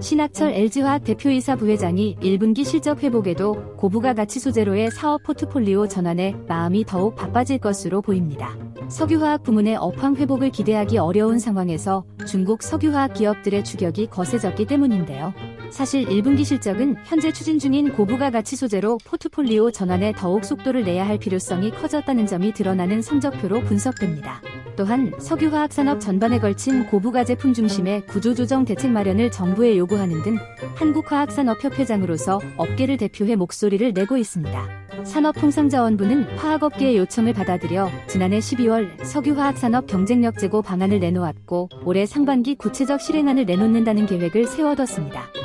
신학철 LG화학 대표이사 부회장이 1분기 실적 회복에도 고부가 가치 소재로의 사업 포트폴리오 전환에 마음이 더욱 바빠질 것으로 보입니다. 석유화학 부문의 업황 회복을 기대하기 어려운 상황에서 중국 석유화학 기업들의 추격이 거세졌기 때문인데요. 사실 1분기 실적은 현재 추진 중인 고부가 가치 소재로 포트폴리오 전환에 더욱 속도를 내야 할 필요성이 커졌다는 점이 드러나는 성적표로 분석됩니다. 또한 석유화학 산업 전반에 걸친 고부가 제품 중심의 구조조정 대책 마련을 정부에 요구하는 등 한국화학산업협회장으로서 업계를 대표해 목소리를 내고 있습니다. 산업통상자원부는 화학업계의 요청을 받아들여 지난해 12월 석유화학산업 경쟁력 제고 방안을 내놓았고 올해 상반기 구체적 실행안을 내놓는다는 계획을 세워뒀습니다.